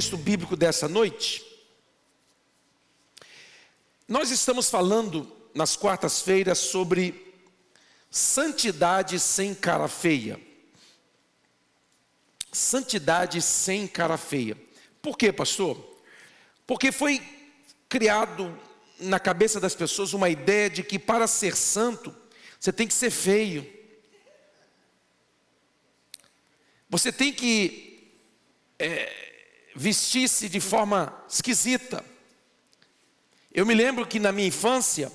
texto bíblico dessa noite. Nós estamos falando nas quartas-feiras sobre santidade sem cara feia. Santidade sem cara feia. Por quê, pastor? Porque foi criado na cabeça das pessoas uma ideia de que para ser santo, você tem que ser feio. Você tem que vestir-se de forma esquisita. Eu me lembro que na minha infância,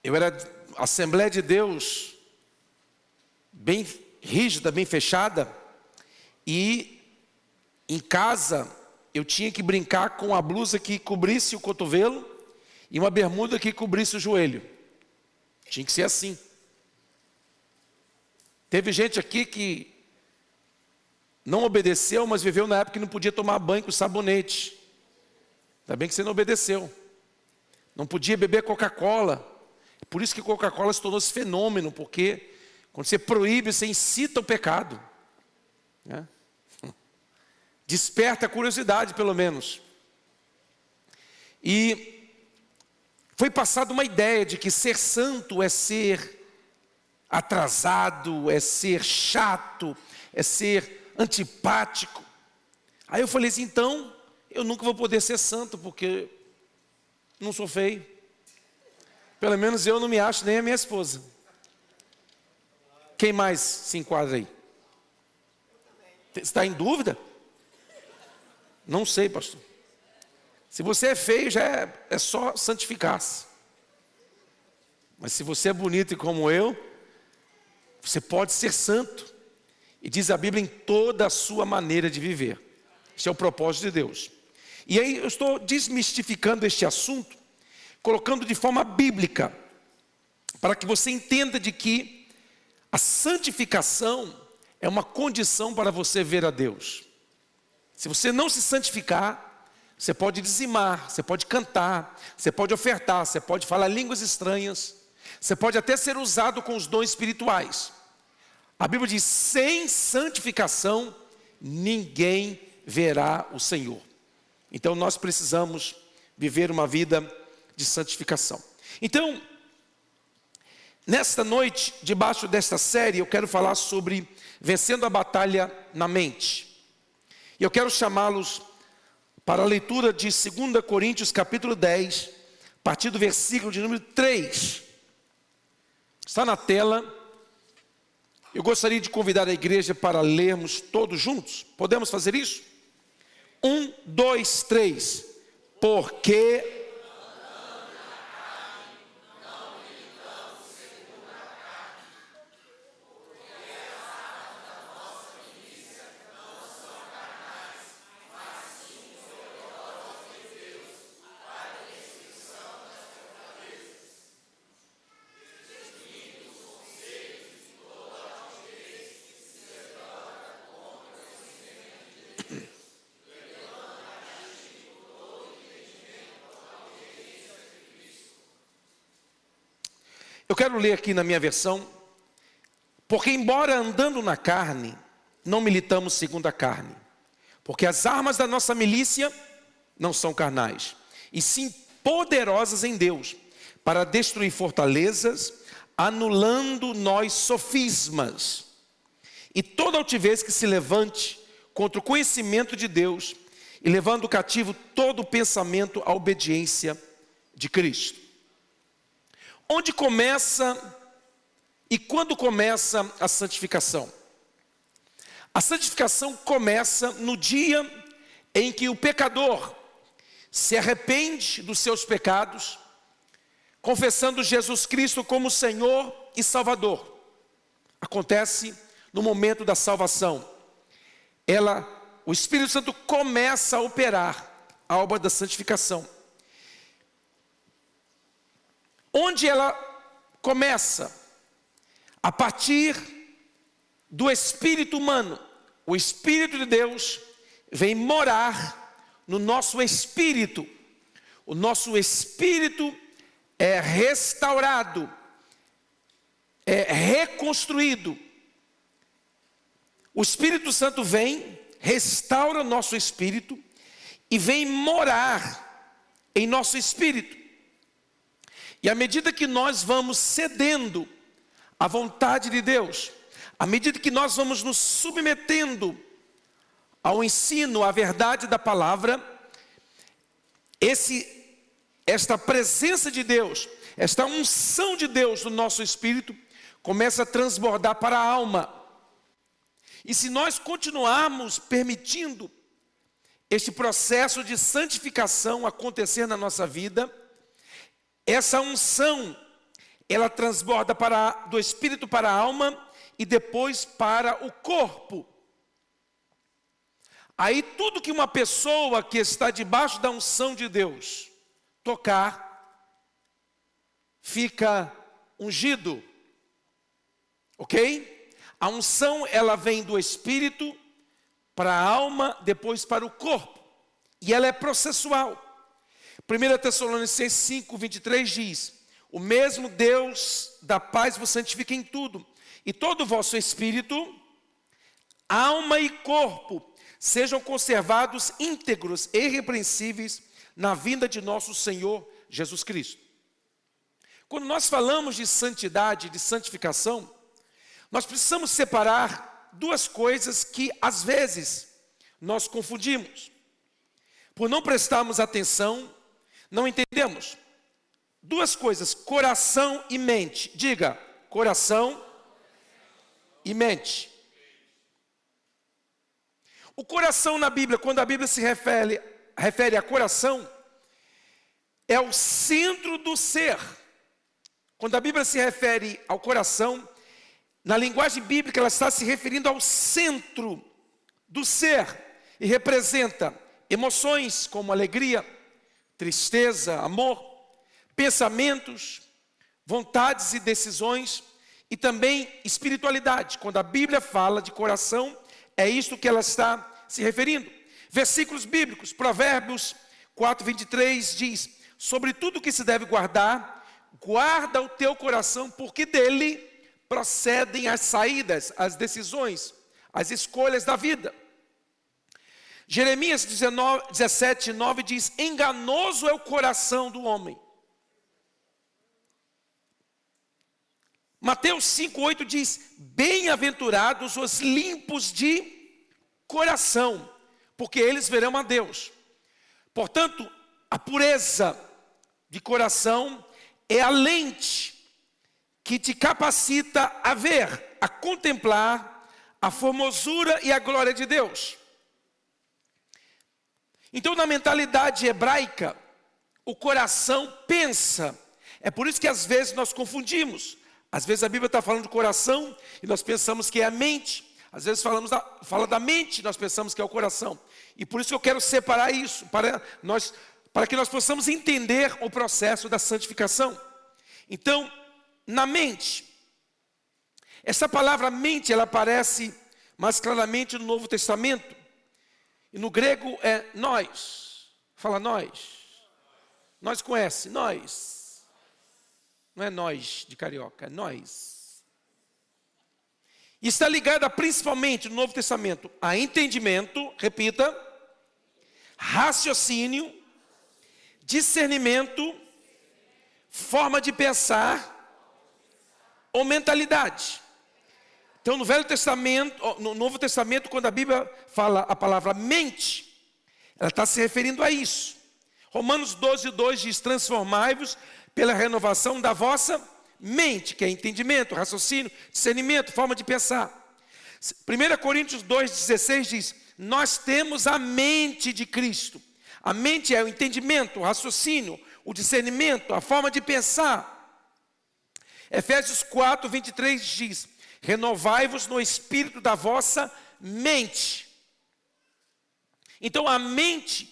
eu era Assembleia de Deus, bem rígida, bem fechada, e em casa eu tinha que brincar com a blusa que cobrisse o cotovelo e uma bermuda que cobrisse o joelho. Tinha que ser assim. Teve gente aqui que não obedeceu, mas viveu na época que não podia tomar banho com sabonete. Ainda bem que você não obedeceu. Não podia beber Coca-Cola. Por isso que Coca-Cola se tornou esse fenômeno, porque quando você proíbe, você incita o pecado, né? Desperta a curiosidade, pelo menos. E foi passada uma ideia de que ser santo é ser atrasado, é ser chato, é ser antipático. Aí eu falei assim, então eu nunca vou poder ser santo, porque não sou feio. Pelo menos eu não me acho, nem a minha esposa. Quem mais se enquadra aí? Está em dúvida? Não sei, pastor. Se você é feio, já é só santificar-se. Mas se você é bonito e como eu, você pode ser santo. E diz a Bíblia, em toda a sua maneira de viver. Esse é o propósito de Deus. E aí eu estou desmistificando este assunto, colocando de forma bíblica, para que você entenda de que a santificação é uma condição para você ver a Deus. Se você não se santificar, você pode dizimar, você pode cantar, você pode ofertar, você pode falar línguas estranhas, você pode até ser usado com os dons espirituais. A Bíblia diz, sem santificação, ninguém verá o Senhor. Então nós precisamos viver uma vida de santificação. Então, nesta noite, debaixo desta série, eu quero falar sobre vencendo a batalha na mente. E eu quero chamá-los para a leitura de 2 Coríntios capítulo 10, a partir do versículo de número 3. Está na tela. Eu gostaria de convidar a igreja para lermos todos juntos. Podemos fazer isso? 1, 2, 3. Porque eu quero ler aqui na minha versão, porque embora andando na carne, não militamos segundo a carne, porque as armas da nossa milícia não são carnais, e sim poderosas em Deus, para destruir fortalezas, anulando nós sofismas, e toda altivez que se levante contra o conhecimento de Deus, e levando cativo todo o pensamento à obediência de Cristo. Onde começa e quando começa a santificação? A santificação começa no dia em que o pecador se arrepende dos seus pecados, confessando Jesus Cristo como Senhor e Salvador. Acontece no momento da salvação. O Espírito Santo começa a operar a obra da santificação. Onde ela começa? A partir do espírito humano. O Espírito de Deus vem morar no nosso espírito. O nosso espírito é restaurado, é reconstruído. O Espírito Santo vem, restaura o nosso espírito e vem morar em nosso espírito. E à medida que nós vamos cedendo à vontade de Deus, à medida que nós vamos nos submetendo ao ensino, à verdade da palavra, esta presença de Deus, esta unção de Deus no nosso espírito, começa a transbordar para a alma. E se nós continuarmos permitindo este processo de santificação acontecer na nossa vida, essa unção, ela transborda do espírito para a alma e depois para o corpo. Aí tudo que uma pessoa que está debaixo da unção de Deus tocar, fica ungido, ok? A unção, ela vem do espírito para a alma, depois para o corpo, e ela é processual. 1 Tessalonicenses 5, 23 diz: o mesmo Deus da paz vos santifica em tudo, e todo o vosso espírito, alma e corpo sejam conservados íntegros e irrepreensíveis na vinda de nosso Senhor Jesus Cristo. Quando nós falamos de santidade, de santificação, nós precisamos separar duas coisas que às vezes nós confundimos. Por não prestarmos atenção, não entendemos. Duas coisas, coração e mente. Diga, coração e mente. O coração na Bíblia, quando a Bíblia se refere a coração, é o centro do ser. Quando a Bíblia se refere ao coração, na linguagem bíblica ela está se referindo ao centro do ser e representa emoções como alegria, tristeza, amor, pensamentos, vontades e decisões e também espiritualidade. Quando a Bíblia fala de coração, é isto que ela está se referindo. Versículos bíblicos, Provérbios 4, 23 diz: sobre tudo que se deve guardar, guarda o teu coração, porque dele procedem as saídas, as decisões, as escolhas da vida. Jeremias 17, 9 diz: enganoso é o coração do homem. Mateus 5, 8 diz: bem-aventurados os limpos de coração, porque eles verão a Deus. Portanto, a pureza de coração é a lente que te capacita a ver, a contemplar a formosura e a glória de Deus. Então, na mentalidade hebraica, o coração pensa. É por isso que às vezes nós confundimos. Às vezes a Bíblia está falando do coração e nós pensamos que é a mente. Às vezes fala da mente e nós pensamos que é o coração. E por isso que eu quero separar isso, para que nós possamos entender o processo da santificação. Então, na mente, essa palavra mente, ela aparece mais claramente no Novo Testamento. E no grego é nós. Fala nós. Nós conhece, nós. Não é nós de carioca, é nós. E está ligada principalmente no Novo Testamento a entendimento, repita, raciocínio, discernimento, forma de pensar ou mentalidade. Então no Velho Testamento, no Novo Testamento, quando a Bíblia fala a palavra mente, ela está se referindo a isso. Romanos 12, 2 diz: transformai-vos pela renovação da vossa mente, que é entendimento, raciocínio, discernimento, forma de pensar. 1 Coríntios 2,16 diz: nós temos a mente de Cristo. A mente é o entendimento, o raciocínio, o discernimento, a forma de pensar. Efésios 4, 23 diz: renovai-vos no espírito da vossa mente. Então a mente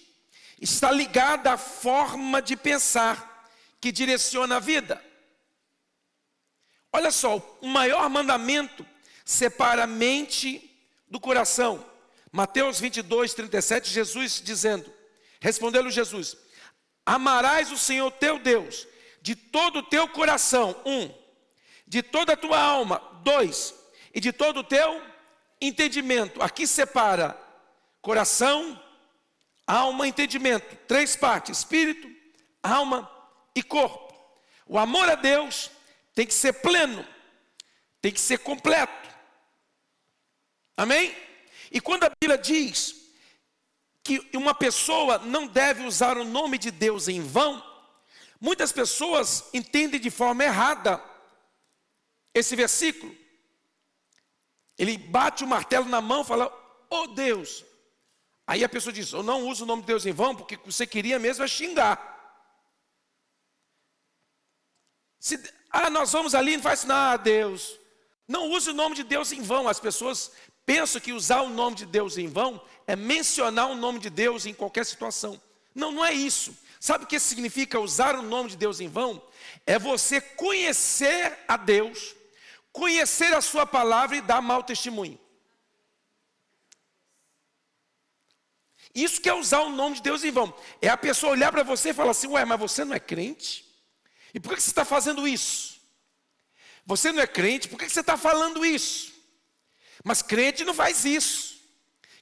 está ligada à forma de pensar que direciona a vida. Olha só, o maior mandamento separa a mente do coração. Mateus 22, 37, Jesus dizendo, respondeu-lhe Jesus: amarás o Senhor teu Deus de todo o teu coração, 1, de toda a tua alma, 2, e de todo o teu entendimento. Aqui separa coração, alma e entendimento. 3 partes: espírito, alma e corpo. O amor a Deus tem que ser pleno, tem que ser completo. Amém? E quando a Bíblia diz que uma pessoa não deve usar o nome de Deus em vão, muitas pessoas entendem de forma errada esse versículo. Ele bate o martelo na mão e fala: oh Deus. Aí a pessoa diz: eu não uso o nome de Deus em vão, porque o que você queria mesmo é xingar. Nós vamos ali e não faz nada, Deus. Não use o nome de Deus em vão. As pessoas pensam que usar o nome de Deus em vão é mencionar o nome de Deus em qualquer situação. Não, não é isso. Sabe o que significa usar o nome de Deus em vão? É você conhecer a Deus, conhecer a sua palavra e dar mau testemunho. Isso que é usar o nome de Deus em vão. É a pessoa olhar para você e falar assim: ué, mas você não é crente? E por que você está fazendo isso? Você não é crente, por que você está falando isso? Mas crente não faz isso.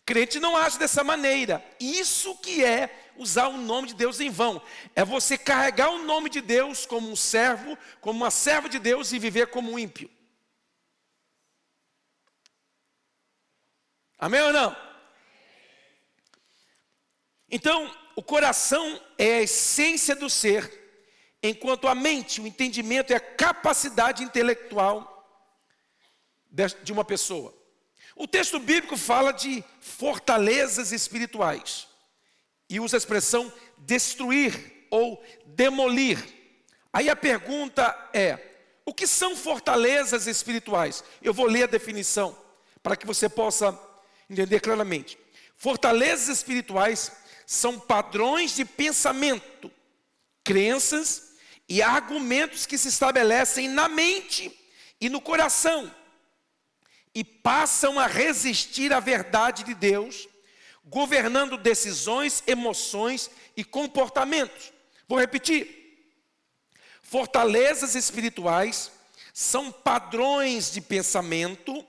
Crente não age dessa maneira. Isso que é usar o nome de Deus em vão. É você carregar o nome de Deus como um servo, como uma serva de Deus e viver como um ímpio. Amém ou não? Então, o coração é a essência do ser, enquanto a mente, o entendimento, é a capacidade intelectual de uma pessoa. O texto bíblico fala de fortalezas espirituais e usa a expressão destruir ou demolir. Aí a pergunta é: o que são fortalezas espirituais? Eu vou ler a definição para que você possa entender claramente. Fortalezas espirituais são padrões de pensamento, crenças e argumentos que se estabelecem na mente e no coração e passam a resistir à verdade de Deus, governando decisões, emoções e comportamentos. Vou repetir. Fortalezas espirituais são padrões de pensamento,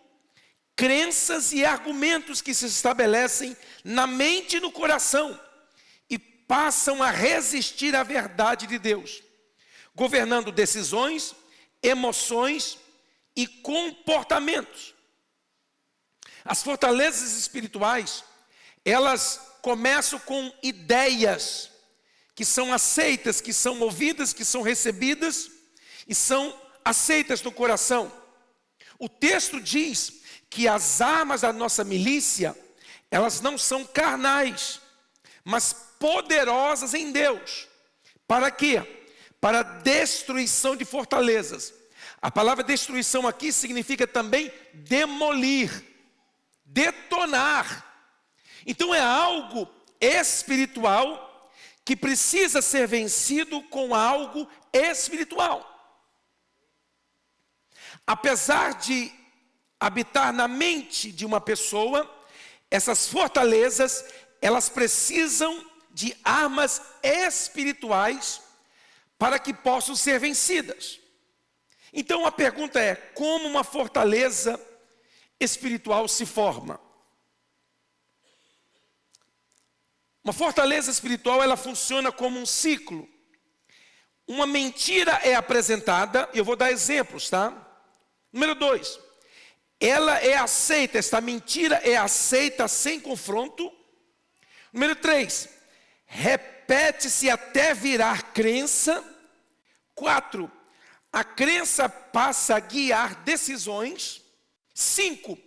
crenças e argumentos que se estabelecem na mente e no coração e passam a resistir à verdade de Deus, governando decisões, emoções e comportamentos. As fortalezas espirituais, elas começam com ideias que são aceitas, que são ouvidas, que são recebidas e são aceitas no coração. O texto diz que as armas da nossa milícia, elas não são carnais, mas poderosas em Deus. Para quê? Para destruição de fortalezas. A palavra destruição aqui significa também demolir, detonar. Então é algo espiritual que precisa ser vencido com algo espiritual. Apesar de habitar na mente de uma pessoa, essas fortalezas, elas precisam de armas espirituais para que possam ser vencidas. Então a pergunta é: como uma fortaleza espiritual se forma? Uma fortaleza espiritual, ela funciona como um ciclo. Uma mentira é apresentada, e eu vou dar exemplos, tá? Número 2, ela é aceita, esta mentira é aceita sem confronto. Número 3, repete-se até virar crença. 4, a crença passa a guiar decisões. 5,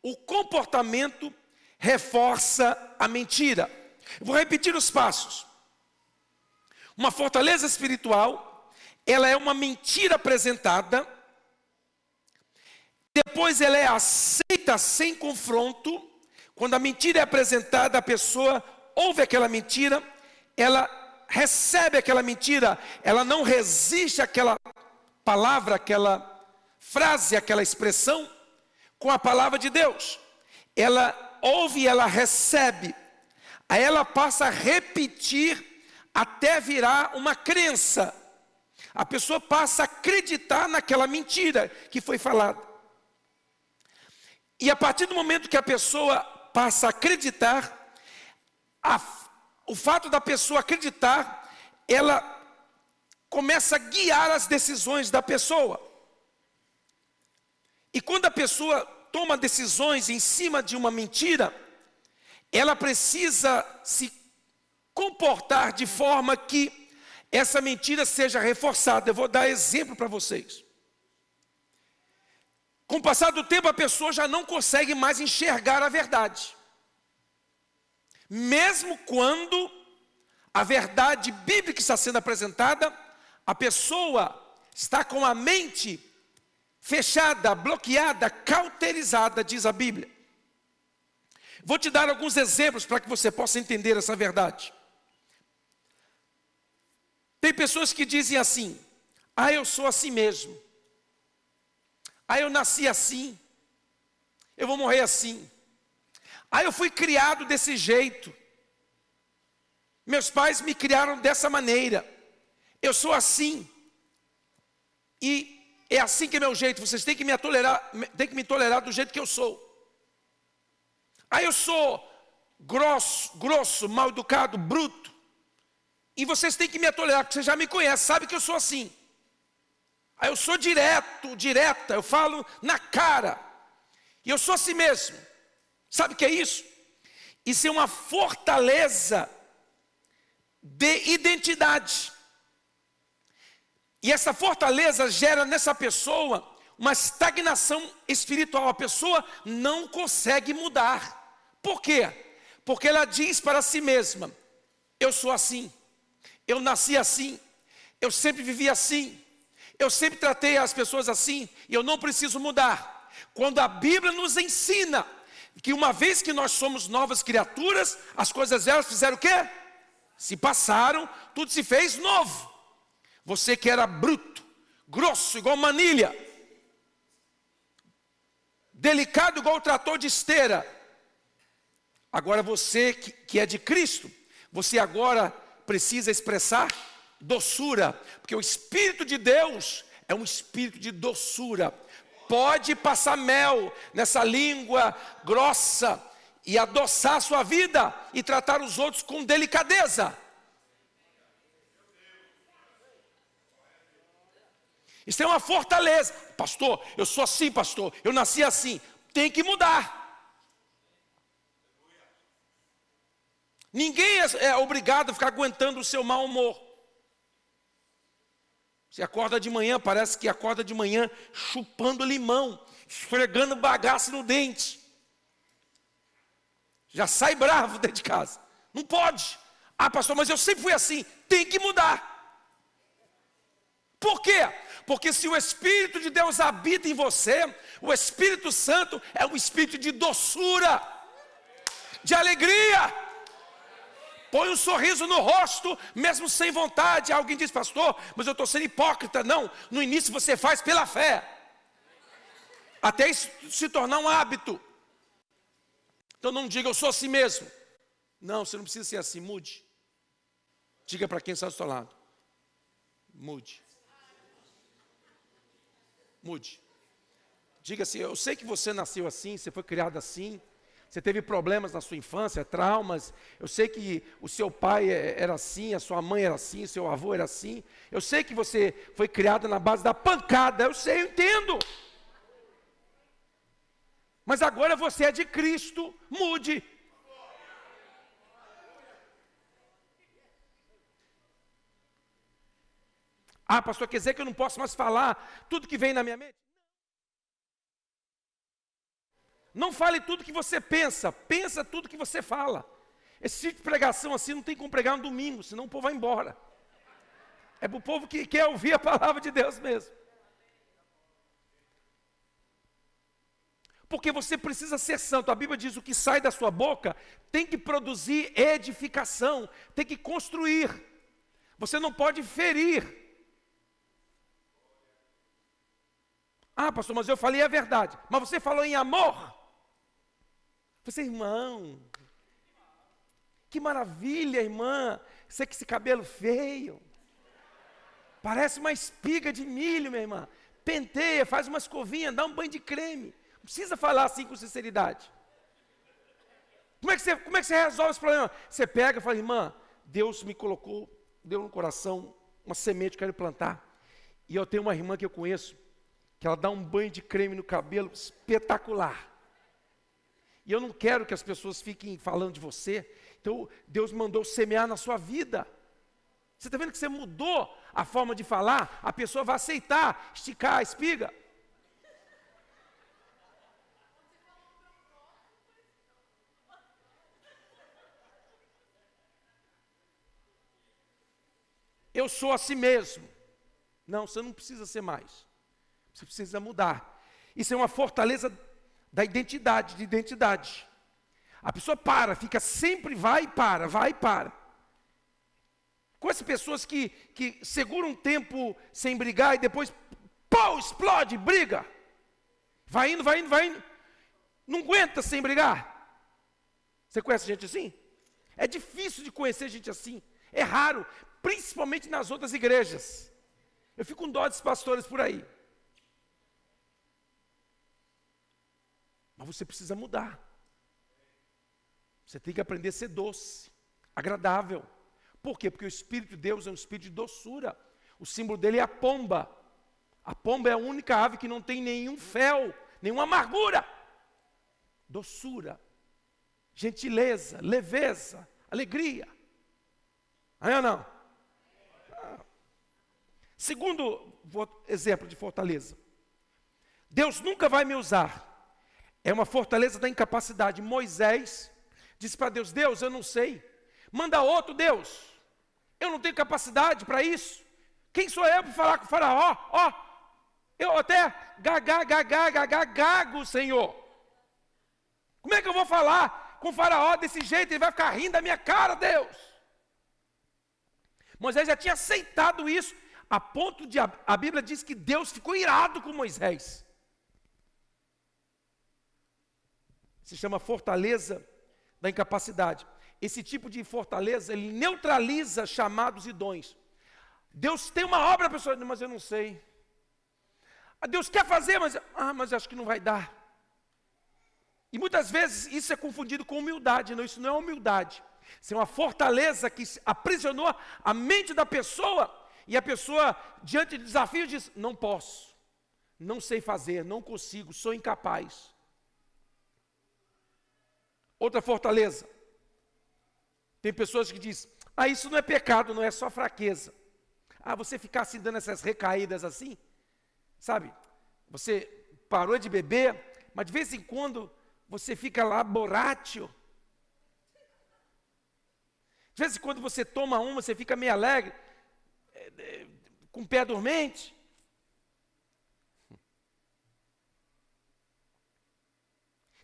o comportamento reforça a mentira. Eu vou repetir os passos. Uma fortaleza espiritual, ela é uma mentira apresentada. Depois ela é aceita sem confronto. Quando a mentira é apresentada, a pessoa ouve aquela mentira, ela recebe aquela mentira, ela não resiste àquela palavra, àquela frase, àquela expressão, com a palavra de Deus. Ela ouve e ela recebe. Aí ela passa a repetir até virar uma crença. A pessoa passa a acreditar naquela mentira que foi falada. E a partir do momento que a pessoa passa a acreditar, o fato da pessoa acreditar, ela começa a guiar as decisões da pessoa. E quando a pessoa toma decisões em cima de uma mentira, ela precisa se comportar de forma que essa mentira seja reforçada. Eu vou dar exemplo para vocês. Com o passar do tempo, a pessoa já não consegue mais enxergar a verdade. Mesmo quando a verdade bíblica está sendo apresentada, a pessoa está com a mente fechada, bloqueada, cauterizada, diz a Bíblia. Vou te dar alguns exemplos para que você possa entender essa verdade. Tem pessoas que dizem assim: ah, eu sou assim mesmo. Ah, eu nasci assim. Eu vou morrer assim. Ah, eu fui criado desse jeito. Meus pais me criaram dessa maneira. Eu sou assim. E é assim que é meu jeito. Vocês têm que me tolerar do jeito que eu sou. Ah, eu sou grosso, mal educado, bruto. E vocês têm que me tolerar, porque vocês já me conhecem, sabem que eu sou assim. Ah, eu sou direta, eu falo na cara. E eu sou assim mesmo. Sabe o que é isso? Isso é uma fortaleza de identidade. E essa fortaleza gera nessa pessoa uma estagnação espiritual. A pessoa não consegue mudar. Por quê? Porque ela diz para si mesma: eu sou assim, eu nasci assim, eu sempre vivi assim, eu sempre tratei as pessoas assim, e eu não preciso mudar. Quando a Bíblia nos ensina que uma vez que nós somos novas criaturas, as coisas elas fizeram o quê? Se passaram, tudo se fez novo. Você que era bruto, grosso, igual manilha, delicado igual o trator de esteira, agora você que é de Cristo, você agora precisa expressar doçura, porque o Espírito de Deus é um espírito de doçura. Pode passar mel nessa língua grossa e adoçar a sua vida e tratar os outros com delicadeza. Isso é uma fortaleza. Pastor, eu sou assim, pastor, eu nasci assim. Tem que mudar. Ninguém é obrigado a ficar aguentando o seu mau humor. Você acorda de manhã, parece que acorda de manhã chupando limão, esfregando bagaço no dente. Já sai bravo dentro de casa. Não pode. Ah, pastor, mas eu sempre fui assim. Tem que mudar. Por quê? Porque se o Espírito de Deus habita em você, o Espírito Santo é um espírito de doçura, de alegria. Põe um sorriso no rosto, mesmo sem vontade. Alguém diz: pastor, mas eu estou sendo hipócrita. Não, no início você faz pela fé, até isso se tornar um hábito. Então não diga: eu sou assim mesmo. Não, você não precisa ser assim, mude. Diga para quem está do seu lado: mude. Mude. Diga assim: eu sei que você nasceu assim, você foi criado assim, você teve problemas na sua infância, traumas. Eu sei que o seu pai era assim, a sua mãe era assim, o seu avô era assim. Eu sei que você foi criado na base da pancada. Eu sei, eu entendo. Mas agora você é de Cristo, mude. Ah, pastor, quer dizer que eu não posso mais falar tudo que vem na minha mente? Não fale tudo que você pensa, pensa tudo que você fala. Esse tipo de pregação assim não tem como pregar no domingo, senão o povo vai embora. É para o povo que quer ouvir a palavra de Deus mesmo. Porque você precisa ser santo. A Bíblia diz: o que sai da sua boca tem que produzir edificação, tem que construir. Você não pode ferir. Ah, pastor, mas eu falei a verdade. Mas você falou em amor. Você, irmão, que maravilha, irmã. Você com esse cabelo feio. Parece uma espiga de milho, minha irmã. Penteia, faz uma escovinha, dá um banho de creme. Não precisa falar assim com sinceridade. Como é que você resolve esse problema? Você pega e fala, irmã, Deus me colocou, deu no coração uma semente que eu quero plantar. E eu tenho uma irmã que eu conheço, que ela dá um banho de creme no cabelo espetacular. E eu não quero que as pessoas fiquem falando de você. Então, Deus mandou semear na sua vida. Você está vendo que você mudou a forma de falar? A pessoa vai aceitar, esticar a espiga. Eu sou assim mesmo. Não, você não precisa ser mais. Você precisa mudar. Isso é uma fortaleza da identidade, de identidade. A pessoa fica sempre vai e para, vai e para. Conhece pessoas que seguram um tempo sem brigar e depois, pau, explode, briga. Vai indo, vai indo, vai indo. Não aguenta sem brigar. Você conhece gente assim? É difícil de conhecer gente assim. É raro, principalmente nas outras igrejas. Eu fico com dó dos pastores por aí. Mas você precisa mudar. Você tem que aprender a ser doce, agradável. Por quê? Porque o Espírito de Deus é um espírito de doçura. O símbolo dele é a pomba. A pomba é a única ave que não tem nenhum fel, nenhuma amargura. Doçura, gentileza, leveza, alegria. Aí ou não? Segundo exemplo de fortaleza. Deus nunca vai me usar. É uma fortaleza da incapacidade. Moisés disse para Deus, Deus, eu não sei. Manda outro Deus. Eu não tenho capacidade para isso. Quem sou eu para falar com o faraó? Eu até gago, Senhor. Como é que eu vou falar com o faraó desse jeito? Ele vai ficar rindo da minha cara, Deus. Moisés já tinha aceitado isso, a ponto de a Bíblia diz que Deus ficou irado com Moisés. Se chama fortaleza da incapacidade. Esse tipo de fortaleza, ele neutraliza chamados e dons. Deus tem uma obra, a pessoa diz, mas eu não sei. Deus quer fazer, mas acho que não vai dar. E muitas vezes isso é confundido com humildade. Não, isso não é humildade. Isso é uma fortaleza que aprisionou a mente da pessoa. E a pessoa, diante de desafios, diz, não posso, não sei fazer, não consigo, sou incapaz. Outra fortaleza. Tem pessoas que dizem, isso não é pecado, não é só fraqueza. Você ficar assim dando essas recaídas assim, sabe? Você parou de beber, mas de vez em quando você fica lá borrátil. De vez em quando você toma uma, você fica meio alegre, com o pé dormente.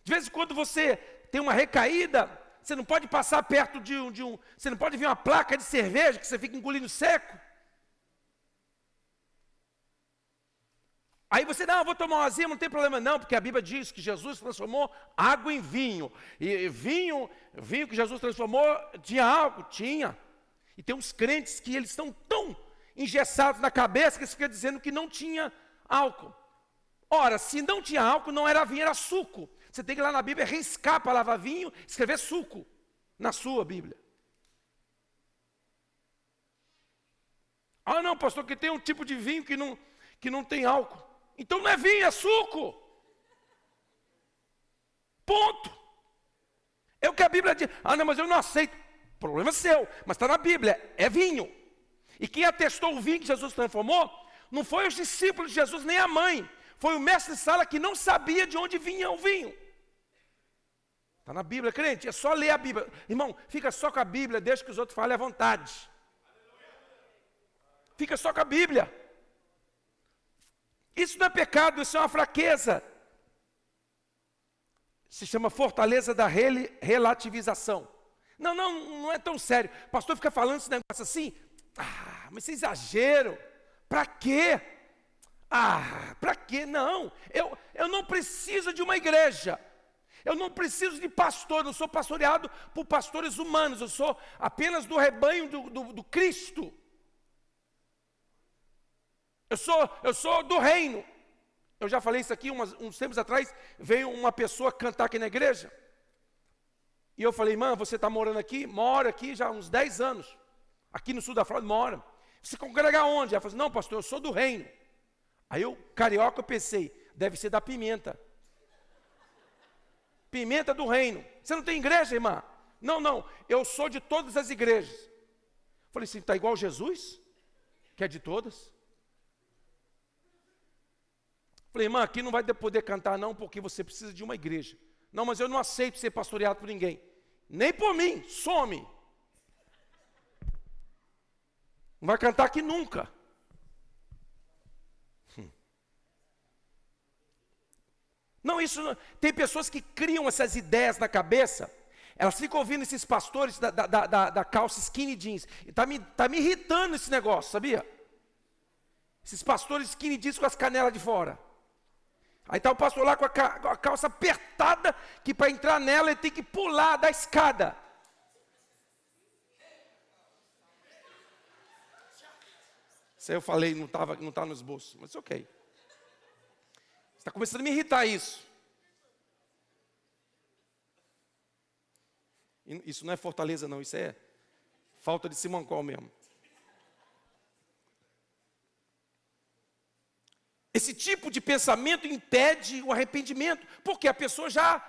De vez em quando você tem uma recaída, você não pode passar perto você não pode ver uma placa de cerveja que você fica engolindo seco. Aí você, não, eu vou tomar uma azia, não tem problema não, porque a Bíblia diz que Jesus transformou água em vinho. E vinho que Jesus transformou, tinha álcool? Tinha. E tem uns crentes que eles estão tão engessados na cabeça que eles ficam dizendo que não tinha álcool. Ora, se não tinha álcool, não era vinho, era suco. Você tem que ir lá na Bíblia riscar a palavra vinho, escrever suco na sua Bíblia. Não, pastor, que tem um tipo de vinho que não tem álcool. Então não é vinho, é suco. Ponto. É o que a Bíblia diz. Não, mas eu não aceito. Problema seu, mas está na Bíblia, é vinho. E quem atestou o vinho que Jesus transformou, não foi os discípulos de Jesus, nem a mãe. Foi o mestre de sala que não sabia de onde vinha o vinho. Está na Bíblia, crente, é só ler a Bíblia. Irmão, fica só com a Bíblia, deixa que os outros falem à vontade. Fica só com a Bíblia. Isso não é pecado, isso é uma fraqueza. Se chama fortaleza da relativização. Não é tão sério. O pastor fica falando esse negócio assim. Mas isso é exagero. Para quê? Para quê? Não. Eu não preciso de uma igreja. Eu não preciso de pastor. Eu não sou pastoreado por pastores humanos. Eu sou apenas do rebanho do Cristo. Eu sou do reino. Eu já falei isso aqui uns tempos atrás. Veio uma pessoa cantar aqui na igreja. E eu falei, irmã, você está morando aqui? Moro aqui já há uns 10 anos. Aqui no sul da Flórida, mora. Você congrega onde? Ela falou assim, não, pastor, eu sou do reino. Aí eu, carioca, eu pensei, deve ser da Pimenta. Pimenta do reino. Você não tem igreja, irmã? Não, não, eu sou de todas as igrejas. Falei assim, está igual Jesus? Que é de todas? Falei, irmã, aqui não vai poder cantar não, porque você precisa de uma igreja. Não, mas eu não aceito ser pastoreado por ninguém. Nem por mim, some. Não vai cantar aqui nunca. Não, isso tem pessoas que criam essas ideias na cabeça. Elas ficam ouvindo esses pastores da calça skinny jeans. Tá me irritando esse negócio, sabia? Esses pastores skinny jeans com as canelas de fora. Aí está o pastor lá com a calça apertada, que para entrar nela ele tem que pular da escada. Isso aí eu falei, não tá no esboço, mas ok. Está começando a me irritar isso. Isso não é fortaleza não, isso é falta de simancol mesmo. Esse tipo de pensamento impede o arrependimento, porque a pessoa já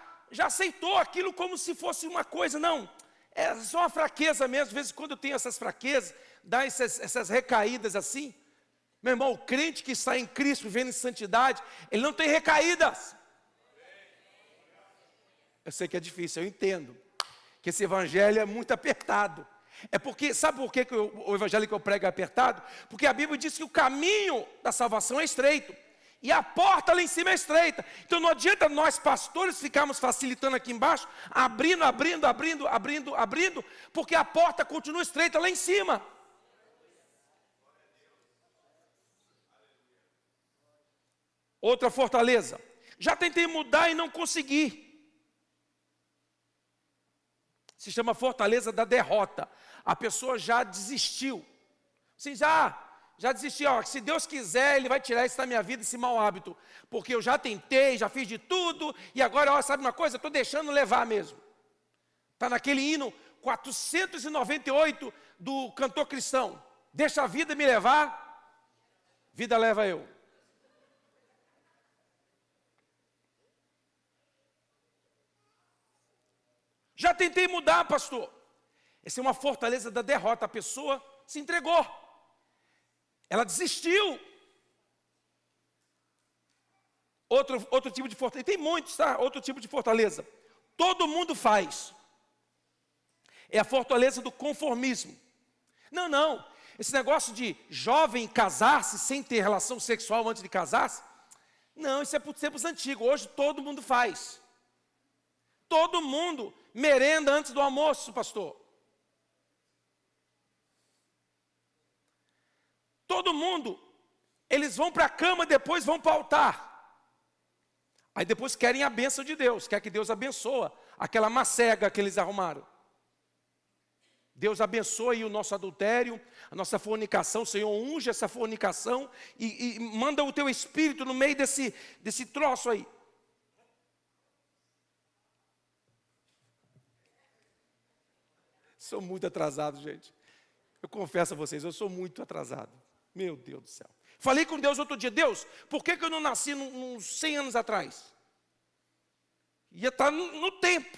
aceitou aquilo como se fosse uma coisa, não, é só uma fraqueza mesmo. Às vezes quando eu tenho essas fraquezas, dá essas recaídas assim. Meu irmão, o crente que está em Cristo, vivendo em santidade, ele não tem recaídas. Eu sei que é difícil, eu entendo, que esse evangelho é muito apertado. É porque, sabe por que o evangelho que eu prego é apertado? Porque a Bíblia diz que o caminho da salvação é estreito, e a porta lá em cima é estreita. Então não adianta nós pastores ficarmos facilitando aqui embaixo, abrindo, porque a porta continua estreita lá em cima. Outra fortaleza, já tentei mudar e não consegui. Se chama fortaleza da derrota. A pessoa já desistiu. Assim, já desistiu. Ó, se Deus quiser, Ele vai tirar isso da minha vida, esse mau hábito. Porque eu já tentei, já fiz de tudo, e agora, ó, sabe uma coisa? Eu estou deixando levar mesmo. Está naquele hino 498 do cantor cristão. Deixa a vida me levar, vida leva eu. Já tentei mudar, pastor. Essa é uma fortaleza da derrota. A pessoa se entregou. Ela desistiu. Outro tipo de fortaleza. Tem muitos, tá? Outro tipo de fortaleza. Todo mundo faz. É a fortaleza do conformismo. Não. Esse negócio de jovem casar-se sem ter relação sexual antes de casar-se. Não, isso é para os tempos antigos. Hoje todo mundo faz. Todo mundo merenda antes do almoço, pastor. Todo mundo, eles vão para a cama, depois vão para o altar. Aí depois querem a bênção de Deus, quer que Deus abençoe aquela macega que eles arrumaram. Deus abençoe o nosso adultério, a nossa fornicação. Senhor, unge essa fornicação e manda o teu espírito no meio desse troço aí. Sou muito atrasado, gente. Eu confesso a vocês, eu sou muito atrasado. Meu Deus do céu. Falei com Deus outro dia, Deus, por que eu não nasci uns 100 anos atrás? Ia estar no tempo.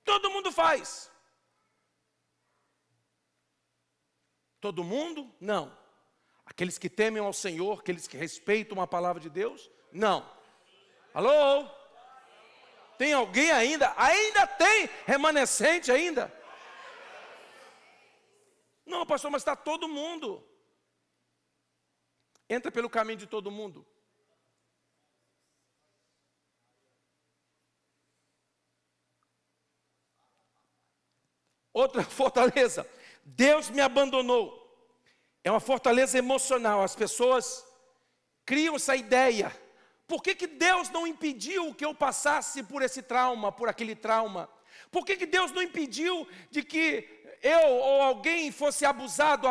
Todo mundo faz. Todo mundo? Não. Aqueles que temem ao Senhor, aqueles que respeitam a palavra de Deus? Não. Alô? Tem alguém ainda? Ainda tem remanescente ainda? Não, pastor, mas está todo mundo. Entra pelo caminho de todo mundo. Outra fortaleza, Deus me abandonou. É uma fortaleza emocional. As pessoas criam essa ideia. Por que Deus não impediu que eu passasse por esse trauma, por aquele trauma? Por que Deus não impediu de que eu ou alguém fosse abusado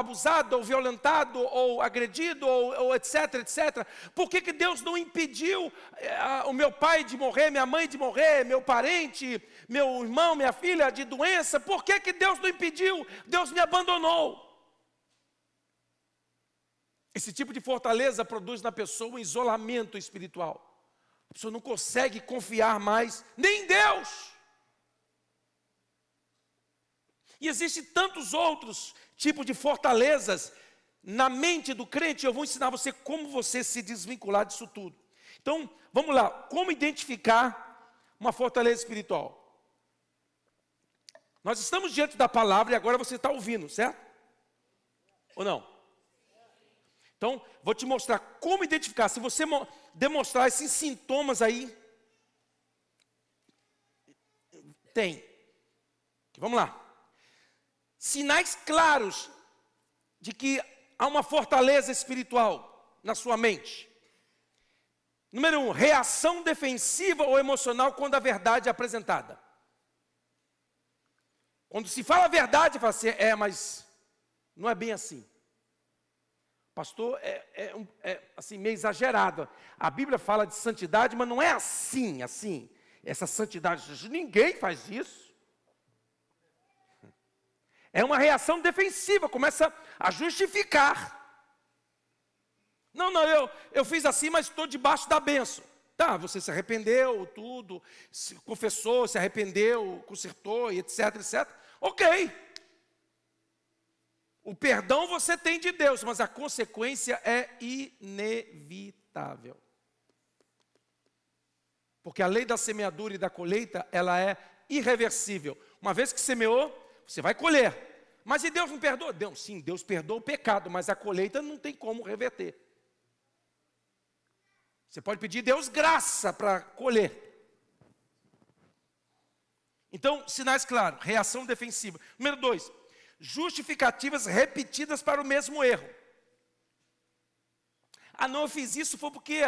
ou violentado, ou agredido, ou etc, etc, por que Deus não impediu o meu pai de morrer, minha mãe de morrer, meu parente, meu irmão, minha filha de doença? Por que Deus não impediu? Deus me abandonou. Esse tipo de fortaleza produz na pessoa um isolamento espiritual. A pessoa não consegue confiar mais nem em Deus. E existem tantos outros tipos de fortalezas na mente do crente. Eu vou ensinar você como você se desvincular disso tudo. Então, vamos lá. Como identificar uma fortaleza espiritual? Nós estamos diante da palavra e agora você está ouvindo, certo? Ou não? Então, vou te mostrar como identificar. Se você demonstrar esses sintomas aí, tem. Vamos lá. Sinais claros de que há uma fortaleza espiritual na sua mente. Número 1, reação defensiva ou emocional quando a verdade é apresentada. Quando se fala a verdade, fala assim, mas não é bem assim. Pastor, é assim, meio exagerado. A Bíblia fala de santidade, mas não é assim. Essa santidade, ninguém faz isso. É uma reação defensiva, começa a justificar. Não, eu fiz assim, mas estou debaixo da bênção. Tá, você se arrependeu, tudo, se confessou, se arrependeu, consertou, e etc, etc. Ok. O perdão você tem de Deus, mas a consequência é inevitável. Porque a lei da semeadura e da colheita, ela é irreversível. Uma vez que semeou, você vai colher. Mas e Deus não perdoa? Deus, sim, Deus perdoa o pecado, mas a colheita não tem como reverter. Você pode pedir a Deus graça para colher. Então, sinais claros, reação defensiva. Número 2, justificativas repetidas para o mesmo erro. Ah, não, eu fiz isso, foi porque...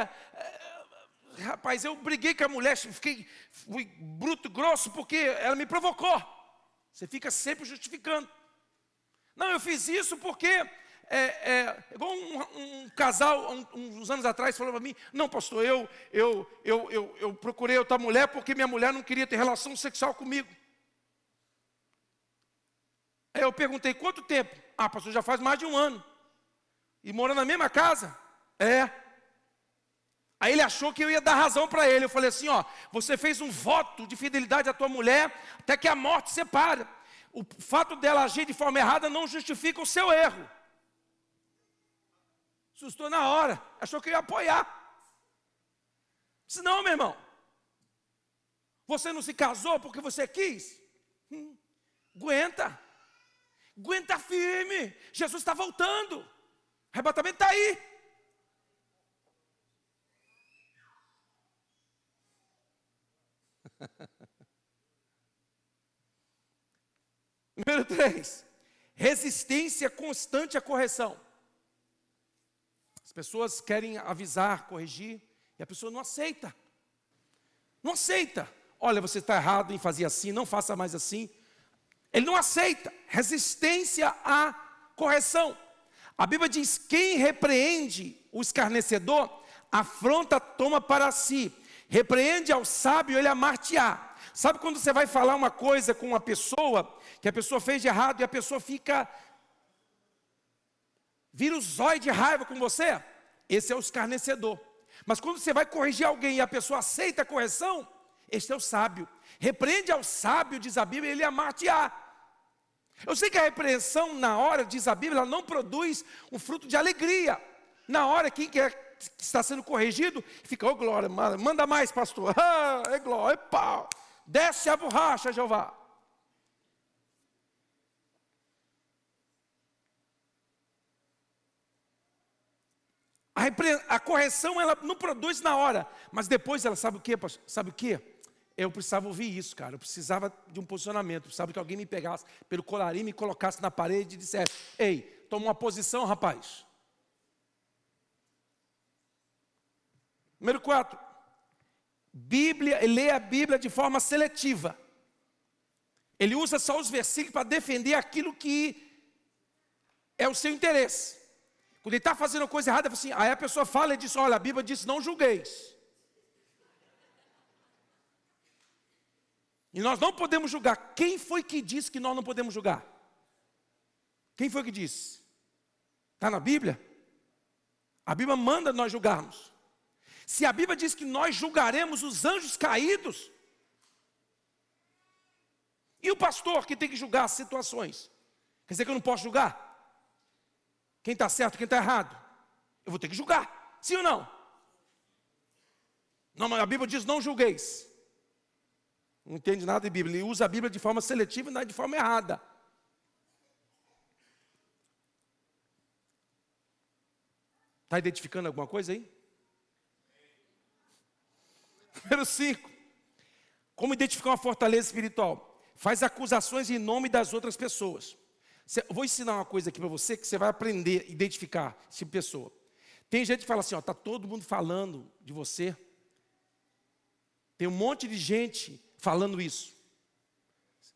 rapaz, eu briguei com a mulher, fui bruto, grosso, porque ela me provocou. Você fica sempre justificando. Não, eu fiz isso porque, igual um casal, uns anos atrás, falou para mim, não, pastor, eu procurei outra mulher porque minha mulher não queria ter relação sexual comigo. Aí eu perguntei, quanto tempo? Ah, pastor, já faz mais de 1 ano. E mora na mesma casa? Aí ele achou que eu ia dar razão para ele. Eu falei assim, você fez um voto de fidelidade à tua mulher até que a morte separe. O fato dela agir de forma errada não justifica o seu erro. Assustou na hora, achou que eu ia apoiar. Disse, não, meu irmão. Você não se casou porque você quis? Aguenta. Aguenta firme. Jesus está voltando. O arrebatamento está aí. Número 3, resistência constante à correção. As pessoas querem avisar, corrigir, e a pessoa não aceita. Não aceita. Olha, você está errado em fazer assim, não faça mais assim. Ele não aceita. Resistência à correção. A Bíblia diz, quem repreende o escarnecedor, afronta, toma para si. Repreende ao sábio, ele amar-te-á. Sabe quando você vai falar uma coisa com uma pessoa, que a pessoa fez de errado e a pessoa vira o zóio de raiva com você? Esse é o escarnecedor. Mas quando você vai corrigir alguém e a pessoa aceita a correção, este é o sábio. Repreende ao sábio, diz a Bíblia, ele amar-te-á. Eu sei que a repreensão na hora, diz a Bíblia, ela não produz um fruto de alegria. Na hora, quem quer que está sendo corrigido, fica, glória, manda mais, pastor. É glória, é pau. Desce a borracha, Jeová. A correção, ela não produz na hora, mas depois ela sabe o quê, pastor? Sabe o quê? Eu precisava ouvir isso, cara. Eu precisava de um posicionamento. Eu precisava que alguém me pegasse pelo colarinho, me colocasse na parede e dissesse, ei, toma uma posição, rapaz. Número 4, lê a Bíblia de forma seletiva. Ele usa só os versículos para defender aquilo que é o seu interesse. Quando ele está fazendo coisa errada, assim, aí a pessoa fala e diz, olha, a Bíblia diz, não julgueis. E nós não podemos julgar. Quem foi que disse que nós não podemos julgar? Quem foi que disse? Está na Bíblia? A Bíblia manda nós julgarmos. Se a Bíblia diz que nós julgaremos os anjos caídos, e o pastor que tem que julgar as situações? Quer dizer que eu não posso julgar? Quem está certo, quem está errado? Eu vou ter que julgar, sim ou não? Não, mas a Bíblia diz não julgueis. Não entende nada de Bíblia, ele usa a Bíblia de forma seletiva e não é de forma errada. Está identificando alguma coisa aí? Número 5. Como identificar uma fortaleza espiritual? Faz acusações em nome das outras pessoas. Eu vou ensinar uma coisa aqui para você que você vai aprender a identificar essa pessoa. Tem gente que fala assim, está todo mundo falando de você. Tem um monte de gente falando isso.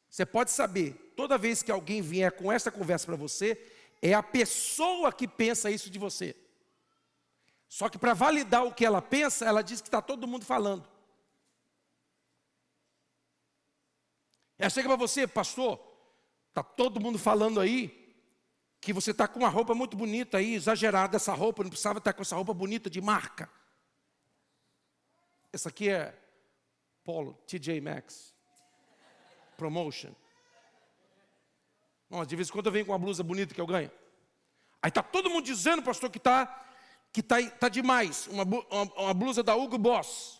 Você pode saber, toda vez que alguém vier com essa conversa para você, é a pessoa que pensa isso de você. Só que para validar o que ela pensa, ela diz que está todo mundo falando. Ela chega para você, pastor, está todo mundo falando aí que você está com uma roupa muito bonita aí, exagerada essa roupa, não precisava estar com essa roupa bonita de marca. Essa aqui é Polo, TJ Maxx, Promotion. Nossa, de vez em quando eu venho com uma blusa bonita que eu ganho. Aí está todo mundo dizendo, pastor, que tá demais, uma blusa da Hugo Boss.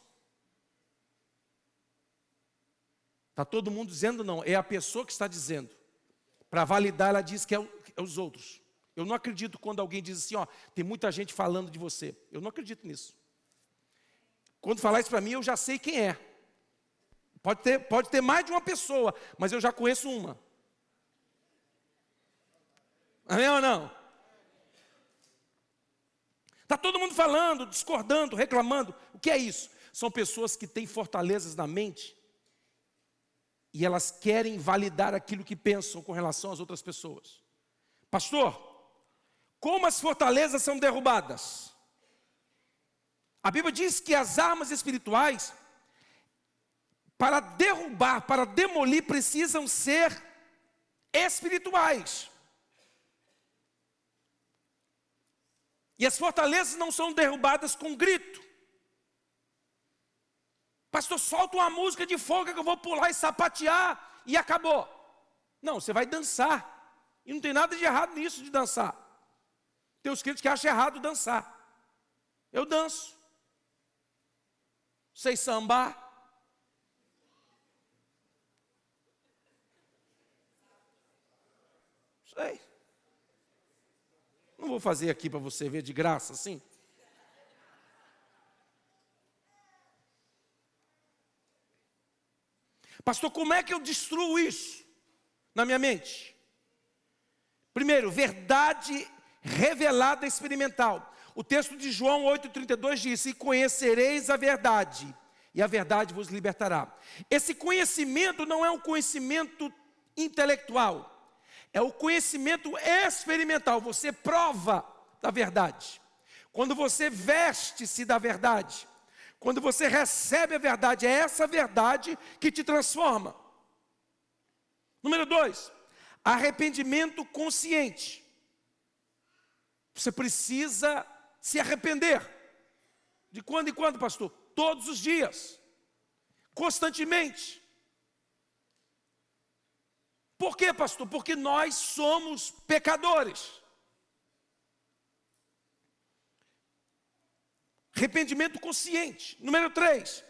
Está todo mundo dizendo não, é a pessoa que está dizendo. Para validar, ela diz que é os outros. Eu não acredito quando alguém diz assim, tem muita gente falando de você. Eu não acredito nisso. Quando falar isso para mim, eu já sei quem é. Pode ter mais de uma pessoa, mas eu já conheço uma. Amém ou não? Está todo mundo falando, discordando, reclamando. O que é isso? São pessoas que têm fortalezas na mente e elas querem validar aquilo que pensam com relação às outras pessoas. Pastor, como as fortalezas são derrubadas? A Bíblia diz que as armas espirituais, para derrubar, para demolir, precisam ser espirituais. E as fortalezas não são derrubadas com grito. Pastor, solta uma música de folga que eu vou pular e sapatear e acabou. Não, você vai dançar. E não tem nada de errado nisso de dançar. Tem os crentes que acham errado dançar. Eu danço. Sei sambar. Sei. Não vou fazer aqui para você ver de graça assim. Pastor, como é que eu destruo isso na minha mente? Primeiro, verdade revelada experimental. O texto de João 8,32 diz, e conhecereis a verdade, e a verdade vos libertará. Esse conhecimento não é um conhecimento intelectual, é o conhecimento experimental. Você prova da verdade. Quando você veste-se da verdade, quando você recebe a verdade, é essa verdade que te transforma. Número 2, arrependimento consciente. Você precisa se arrepender. De quando em quando, pastor? Todos os dias. Constantemente. Por quê, pastor? Porque nós somos pecadores. Arrependimento consciente. Número 3,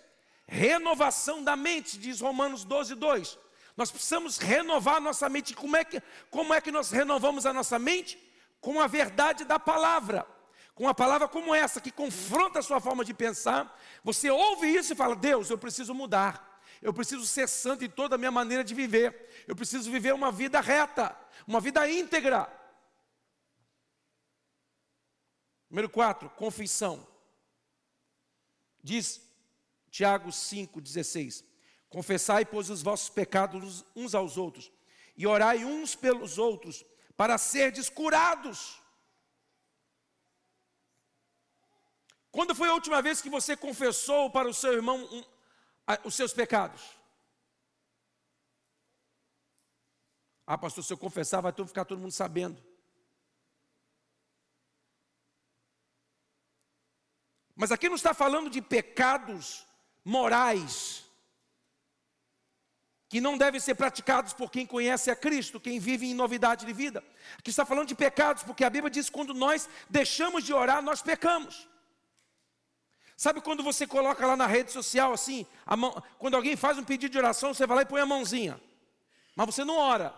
renovação da mente, diz Romanos 12:2. Nós precisamos renovar a nossa mente. Como é que nós renovamos a nossa mente? Com a verdade da palavra. Com uma palavra como essa, que confronta a sua forma de pensar. Você ouve isso e fala, Deus, eu preciso mudar. Eu preciso ser santo em toda a minha maneira de viver. Eu preciso viver uma vida reta, uma vida íntegra. Número 4, confissão. Diz Tiago 5,16. Confessai, pois, os vossos pecados uns aos outros, e orai uns pelos outros, para serdes curados. Quando foi a última vez que você confessou para o seu irmão os seus pecados? Ah, pastor, se eu confessar, vai ficar todo mundo sabendo. Mas aqui não está falando de pecados morais, que não devem ser praticados por quem conhece a Cristo, quem vive em novidade de vida. Aqui está falando de pecados, porque a Bíblia diz que quando nós deixamos de orar, nós pecamos. Sabe quando você coloca lá na rede social assim, quando alguém faz um pedido de oração, você vai lá e põe a mãozinha, mas você não ora.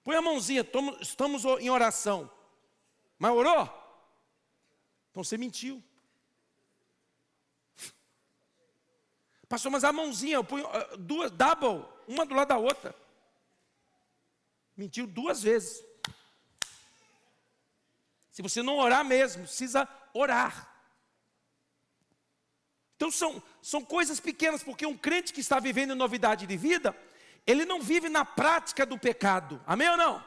Põe a mãozinha, estamos em oração, mas orou? Então você mentiu. Pastor, mas a mãozinha, eu ponho duas, double, uma do lado da outra. Mentiu 2 vezes. Se você não orar mesmo, precisa orar. Então são coisas pequenas, porque um crente que está vivendo em novidade de vida, ele não vive na prática do pecado. Amém ou não?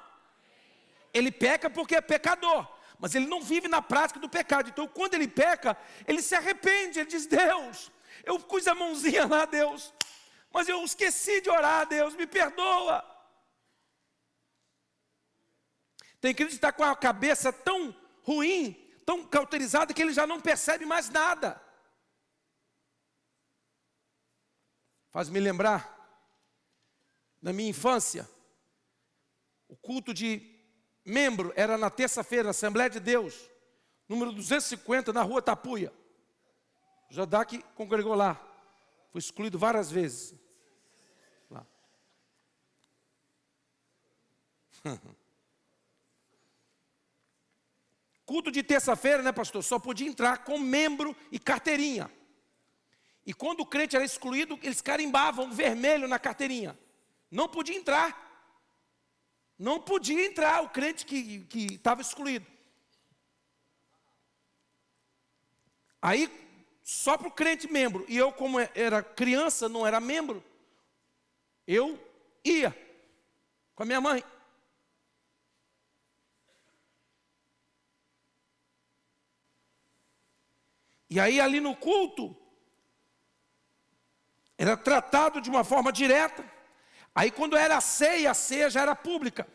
Ele peca porque é pecador, mas ele não vive na prática do pecado. Então quando ele peca, ele se arrepende, ele diz: Deus, eu pus a mãozinha lá, Deus, mas eu esqueci de orar, Deus, me perdoa. Tem crente que está com a cabeça tão ruim, tão cauterizada, que ele já não percebe mais nada. Faz-me lembrar, na minha infância, o culto de membro era na terça-feira, Assembleia de Deus, número 250, na rua Tapuia. Jadá que congregou lá, foi excluído várias vezes. Lá. Culto de terça-feira, né, pastor? Só podia entrar com membro e carteirinha. E quando o crente era excluído, eles carimbavam vermelho na carteirinha. Não podia entrar. Não podia entrar o crente que estava excluído. Aí, só para o crente membro. E eu, como era criança, não era membro, eu ia com a minha mãe. E aí ali no culto, era tratado de uma forma direta. Aí quando era a ceia já era pública.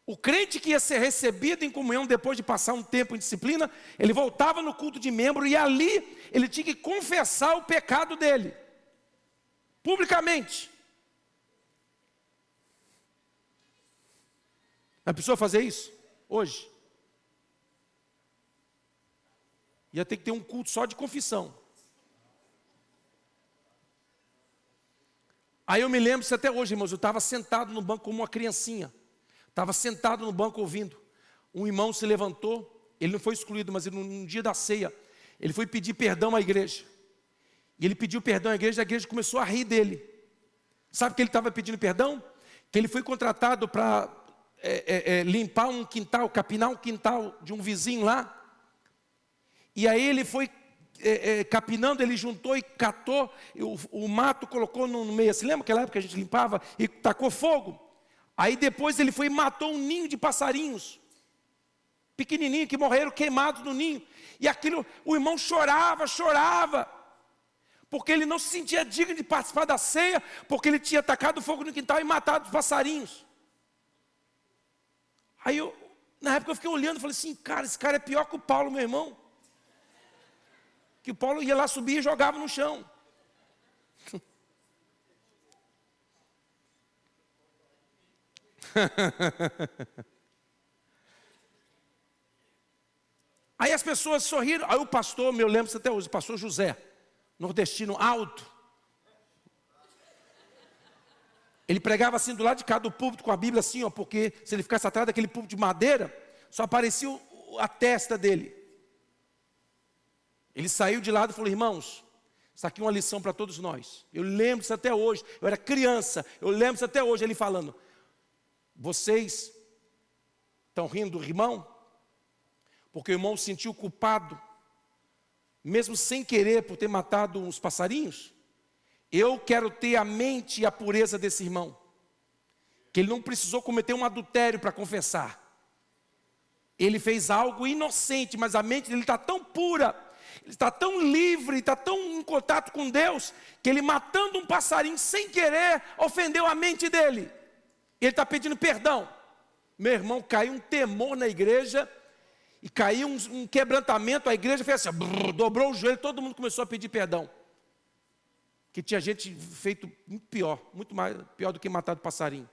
O crente que ia ser recebido em comunhão depois de passar um tempo em disciplina, ele voltava no culto de membro e ali ele tinha que confessar o pecado dele, publicamente. A pessoa fazer isso hoje? Ia ter que ter um culto só de confissão. Aí eu me lembro isso até hoje, irmãos, eu estava sentado no banco como uma criancinha. Estava sentado no banco ouvindo. Um irmão se levantou, ele não foi excluído, mas no dia da ceia, ele foi pedir perdão à igreja. E ele pediu perdão à igreja, a igreja começou a rir dele. Sabe o que ele estava pedindo perdão? Que ele foi contratado para limpar um quintal, capinar um quintal de um vizinho lá. E aí ele foi capinando, ele juntou e catou o mato, colocou no meio. Você lembra aquela época que a gente limpava e tacou fogo? Aí depois ele foi e matou um ninho de passarinhos, pequenininho, que morreram queimados no ninho. E aquilo, o irmão chorava, porque ele não se sentia digno de participar da ceia, porque ele tinha tacado fogo no quintal e matado os passarinhos. Aí na época eu fiquei olhando e falei assim: cara, esse cara é pior que o Paulo, meu irmão. Que o Paulo ia lá subir e jogava no chão. Aí as pessoas sorriram. Aí o pastor, eu lembro até hoje, o pastor José, nordestino alto, ele pregava assim do lado de cá do púlpito com a Bíblia assim, ó, porque se ele ficasse atrás daquele púlpito de madeira, só aparecia a testa dele. Ele saiu de lado e falou: irmãos, isso aqui é uma lição para todos nós. Eu lembro isso até hoje, eu era criança, eu lembro isso até hoje, ele falando: vocês Estão rindo do irmão? Porque o irmão se sentiu culpado, mesmo sem querer, por ter matado uns passarinhos. Eu quero ter a mente e a pureza desse irmão, que ele não precisou cometer um adultério para confessar. Ele fez algo inocente, mas a mente dele está tão pura, ele está tão livre, está tão em contato com Deus, que ele matando um passarinho sem querer, ofendeu a mente dele. Ele está pedindo perdão. Meu irmão, caiu um temor na igreja, e caiu um quebrantamento, a igreja fez assim, dobrou o joelho, todo mundo começou a pedir perdão. Que tinha gente feito muito pior, muito mais pior do que matado passarinho.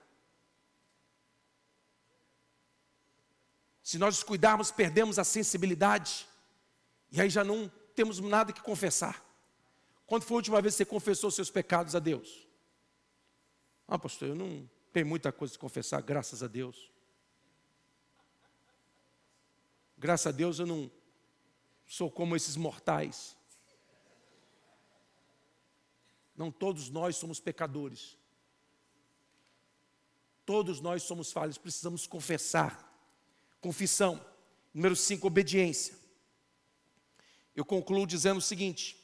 Se nós descuidarmos, perdemos a sensibilidade, e aí já não temos nada que confessar. Quando foi a última vez que você confessou seus pecados a Deus? Ah, pastor, eu não tenho muita coisa de confessar, graças a Deus. Graças a Deus eu não sou como esses mortais. Não, todos nós somos pecadores. Todos nós somos falhos, precisamos confessar. Confissão. Número 5, obediência. Eu concluo dizendo o seguinte: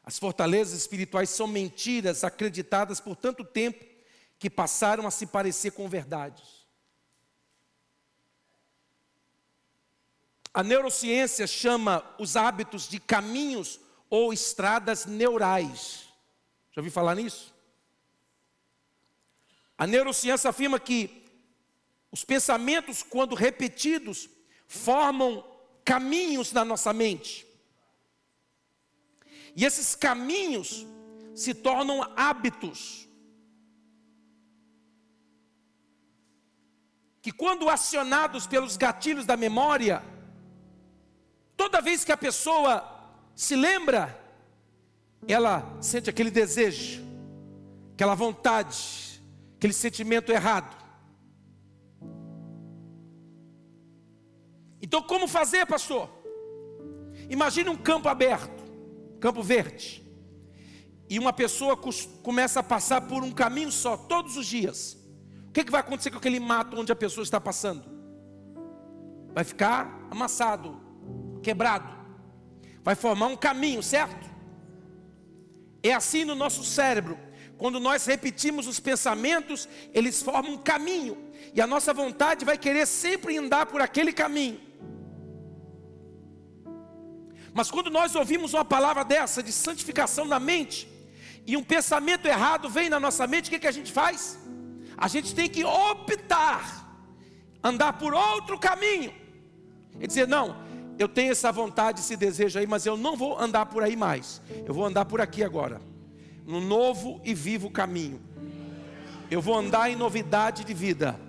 as fortalezas espirituais são mentiras acreditadas por tanto tempo que passaram a se parecer com verdades. A neurociência chama os hábitos de caminhos ou estradas neurais. Já ouviu falar nisso? A neurociência afirma que os pensamentos, quando repetidos, formam caminhos na nossa mente. E esses caminhos se tornam hábitos. Que quando acionados pelos gatilhos da memória, toda vez que a pessoa se lembra, ela sente aquele desejo, aquela vontade, aquele sentimento errado. Então como fazer, pastor? Imagine um campo aberto, campo verde, e uma pessoa começa a passar por um caminho só, todos os dias. O que vai acontecer com aquele mato onde a pessoa está passando? Vai ficar amassado, quebrado, vai formar um caminho, certo? É assim no nosso cérebro. Quando nós repetimos os pensamentos, eles formam um caminho, e a nossa vontade vai querer sempre andar por aquele caminho. Mas quando nós ouvimos uma palavra dessa, de santificação na mente, e um pensamento errado vem na nossa mente, o que a gente faz? A gente tem que optar, andar por outro caminho, e dizer, não, eu tenho essa vontade, esse desejo aí, mas eu não vou andar por aí mais. Eu vou andar por aqui agora, no novo e vivo caminho. Eu vou andar em novidade de vida.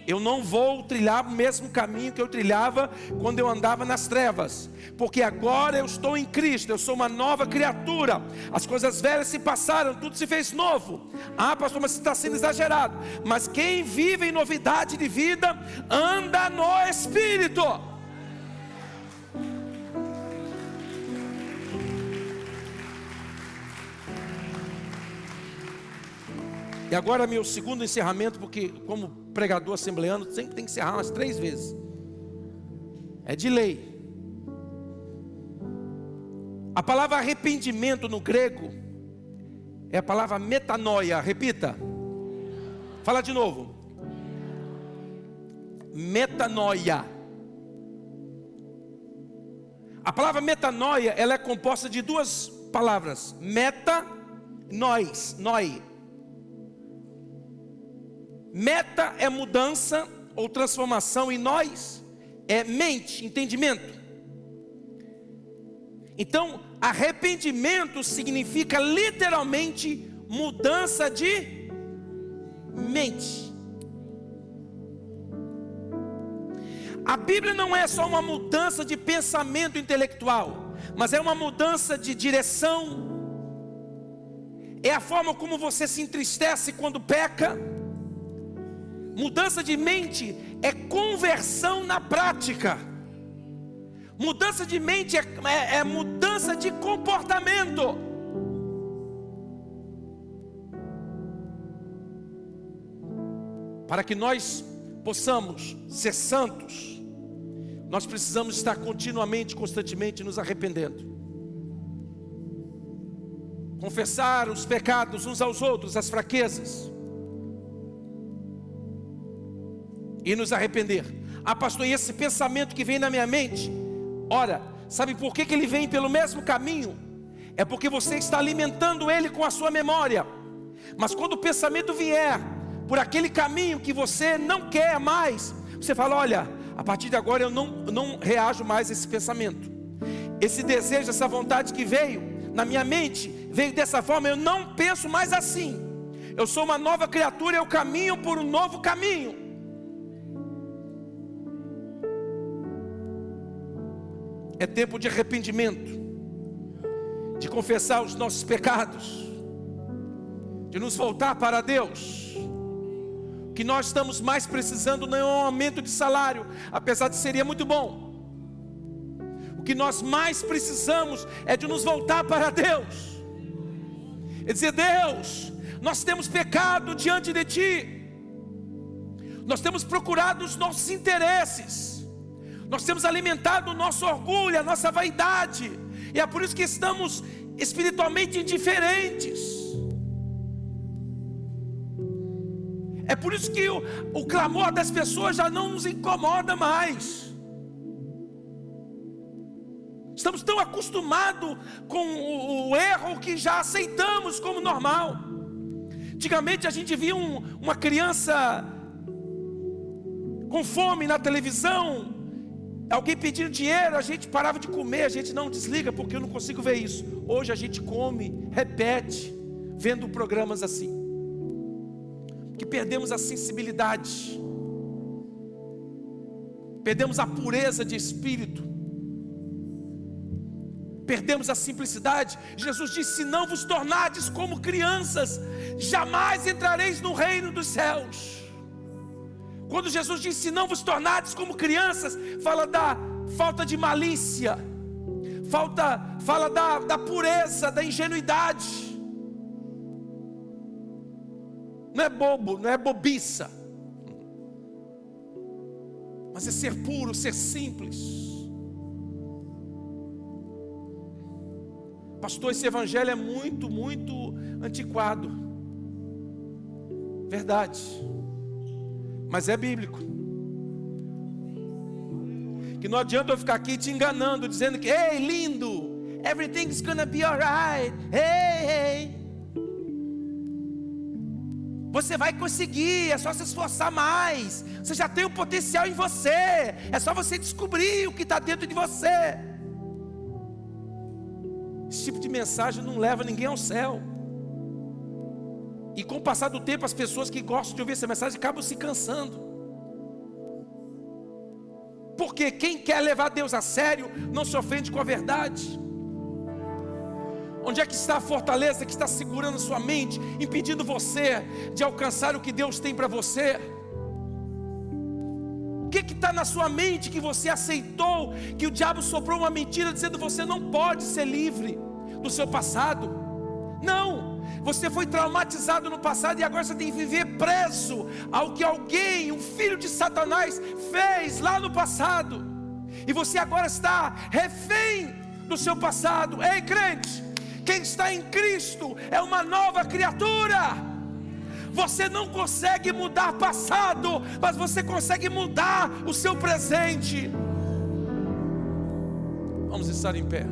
Eu não vou trilhar o mesmo caminho que eu trilhava quando eu andava nas trevas. Porque agora eu estou em Cristo, eu sou uma nova criatura. As coisas velhas se passaram, tudo se fez novo. Ah, pastor, mas você está sendo exagerado. Mas quem vive em novidade de vida, anda no Espírito. E agora meu segundo encerramento, porque como pregador assembleano, sempre tem que encerrar umas 3 vezes. É de lei. A palavra arrependimento no grego é a palavra metanoia. Repita. Fala de novo. Metanoia. A palavra metanoia, ela é composta de 2 palavras. Meta, noi. Meta é mudança ou transformação, e nós é mente, entendimento. Então, arrependimento significa literalmente mudança de mente. A Bíblia não é só uma mudança de pensamento intelectual, mas é uma mudança de direção. É a forma como você se entristece quando peca. Mudança de mente é conversão na prática. Mudança de mente é mudança de comportamento. Para que nós possamos ser santos, nós precisamos estar continuamente, constantemente nos arrependendo. Confessar os pecados uns aos outros, as fraquezas. E nos arrepender. Ah, pastor, e esse pensamento que vem na minha mente? Ora, sabe por que ele vem pelo mesmo caminho? É porque você está alimentando ele com a sua memória. Mas quando o pensamento vier por aquele caminho que você não quer mais, você fala, olha, a partir de agora eu não reajo mais a esse pensamento. Esse desejo, essa vontade que veio na minha mente, veio dessa forma, eu não penso mais assim. Eu sou uma nova criatura, eu caminho por um novo caminho. É tempo de arrependimento, de confessar os nossos pecados, de nos voltar para Deus. O que nós estamos mais precisando não é um aumento de salário, apesar de seria muito bom. O que nós mais precisamos é de nos voltar para Deus. É dizer, Deus, nós temos pecado diante de Ti. Nós temos procurado os nossos interesses. Nós temos alimentado o nosso orgulho, a nossa vaidade. E é por isso que estamos espiritualmente indiferentes. É por isso que o clamor das pessoas já não nos incomoda mais. Estamos tão acostumados com o erro que já aceitamos como normal. Antigamente a gente via uma criança com fome na televisão, alguém pedindo dinheiro, a gente parava de comer, a gente não desliga porque eu não consigo ver isso. Hoje a gente come, repete, vendo programas assim. Que perdemos a sensibilidade, perdemos a pureza de espírito, perdemos a simplicidade. Jesus disse, se não vos tornardes como crianças, jamais entrareis no reino dos céus. Quando Jesus disse, se não vos tornardes como crianças, fala da falta de malícia, fala da pureza, da ingenuidade. Não é bobo, não é bobiça, mas é ser puro, ser simples. Pastor, esse evangelho é muito, muito antiquado. Verdade, mas é bíblico. Que não adianta eu ficar aqui te enganando, dizendo que, ei, lindo, everything's gonna be alright, hey. Você vai conseguir, é só se esforçar mais. Você já tem o potencial em você, é só você descobrir o que está dentro de você. Esse tipo de mensagem não leva ninguém ao céu. E com o passar do tempo, as pessoas que gostam de ouvir essa mensagem acabam se cansando. Porque quem quer levar Deus a sério não se ofende com a verdade. Onde é que está a fortaleza que está segurando a sua mente, impedindo você de alcançar o que Deus tem para você? O que está na sua mente que você aceitou, que o diabo soprou uma mentira dizendo que você não pode ser livre do seu passado? Não, você foi traumatizado no passado e agora você tem que viver preso ao que alguém, um filho de Satanás, fez lá no passado. E você agora está refém do seu passado. Ei, crente, quem está em Cristo é uma nova criatura. Você não consegue mudar passado, mas você consegue mudar o seu presente. Vamos estar em pé.